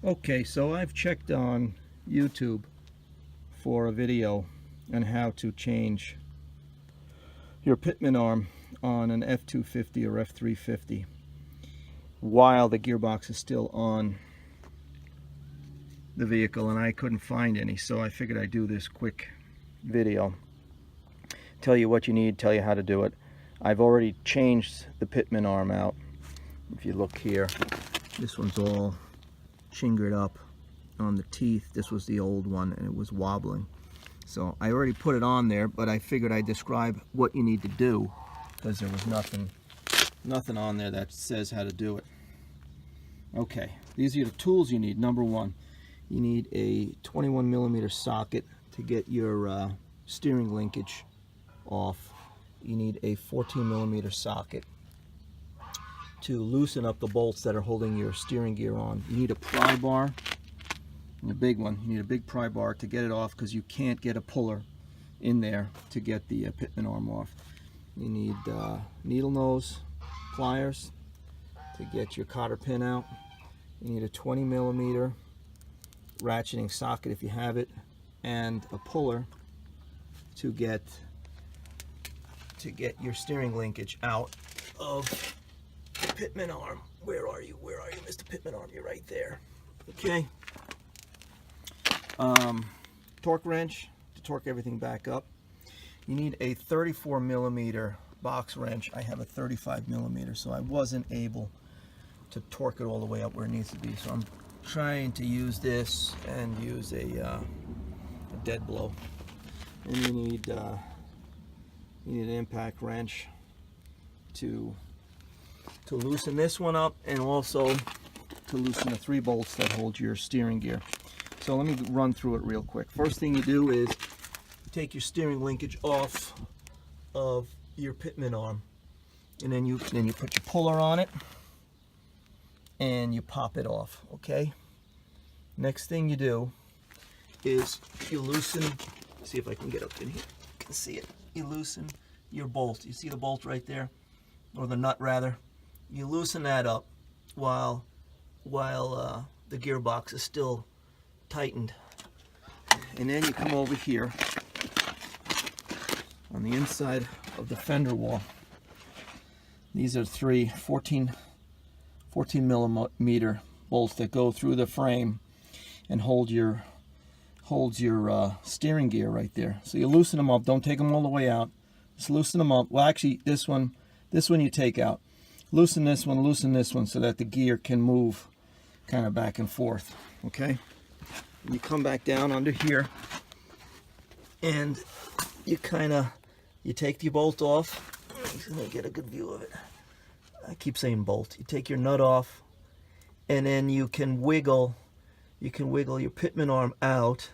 Okay, so I've checked on YouTube for a video on how to change your Pitman arm on an F-250 or F-350 while the gearbox is still on the vehicle, and I couldn't find any, so I figured I'd do this quick video. Tell you what you need, tell you how to do it. I've already changed the Pitman arm out. If you look here, this one's all chingered up on the teeth. This was the old one and it was wobbling. So I already put it on there, but I figured I'd describe what you need to do because there was nothing on there that says how to do it. Okay, these are the tools you need. Number one, you need a 21mm socket to get your steering linkage off. You need a 14mm socket to loosen up the bolts that are holding your steering gear on. You need a pry bar, and a big one. You need a big pry bar to get it off because you can't get a puller in there to get the Pitman arm off. You need needle nose pliers to get your cotter pin out. You need a 20mm ratcheting socket if you have it, and a puller to get your steering linkage out of the Pitman arm. Where are you? Where are you, Mr. Pitman arm? You're right there. Okay. Torque wrench to torque everything back up. You need a 34mm box wrench. I have a 35mm, so I wasn't able to torque it all the way up where it needs to be. So I'm trying to use this and use a dead blow. And you need an impact wrench to loosen this one up, and also to loosen the 3 bolts that hold your steering gear. So let me run through it real quick. First thing you do is take your steering linkage off of your Pitman arm, and then you put your puller on it and you pop it off. Okay. Next thing you do is you loosen. See if I can get up in here. You can see it. You loosen your bolt. You see the bolt right there, or the nut rather. You loosen that up while the gearbox is still tightened, and then you come over here on the inside of the fender wall. These are 3 14mm bolts that go through the frame and holds your steering gear right there. So you loosen them up. Don't take them all the way out. Just loosen them up. Well, actually, this one you take out. Loosen this one so that the gear can move kind of back and forth. Okay. You come back down under here, and you take the bolt off. Let me get a good view of it. I keep saying bolt. You take your nut off, and then you can wiggle your Pitman arm out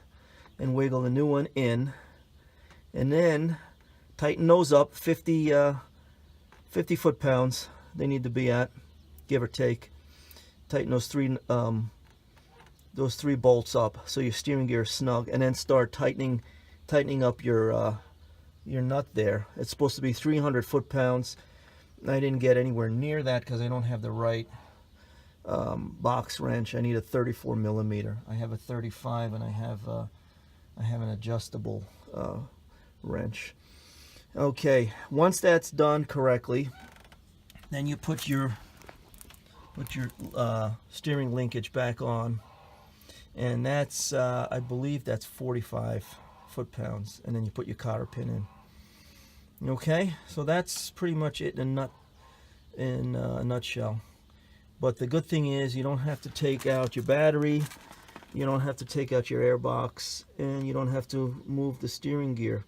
and wiggle the new one in, and then tighten those up. 50 foot-pounds they need to be at, give or take. Tighten those three bolts up so your steering gear is snug, and then start tightening up your nut there. It's supposed to be 300 foot-pounds. I didn't get anywhere near that because I don't have the right box wrench. I need a 34mm. I have a 35, and I have an adjustable wrench. Okay, once that's done correctly, then you put your steering linkage back on, and that's I believe that's 45 foot-pounds, and then you put your cotter pin in. Okay, so that's pretty much it in a nutshell. But the good thing is you don't have to take out your battery, you don't have to take out your airbox, and you don't have to move the steering gear.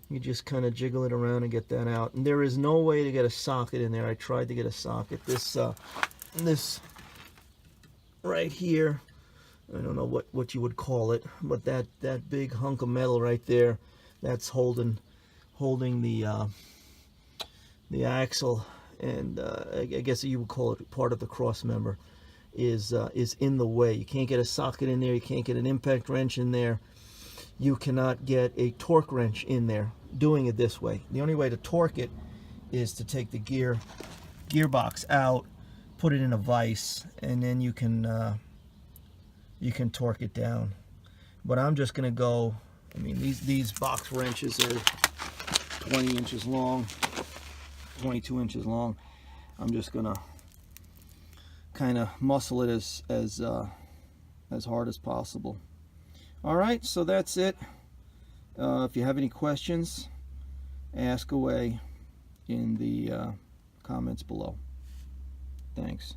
You just kind of jiggle it around and get that out. And there is no way to get a socket in there. I tried to get a socket. This right here, I don't know what you would call it, but that big hunk of metal right there, that's holding the axle, and I guess you would call it part of the cross member, is in the way. You can't get a socket in there. You can't get an impact wrench in there. You cannot get a torque wrench in there doing it this way. The only way to torque it is to take the gearbox out, put it in a vise, and then you can you can torque it down. But I'm just going to go, I mean, these box wrenches are 20 inches long, 22 inches long. I'm just going to kind of muscle it as hard as possible. All right, so that's it. If you have any questions, ask away in the comments below. Thanks.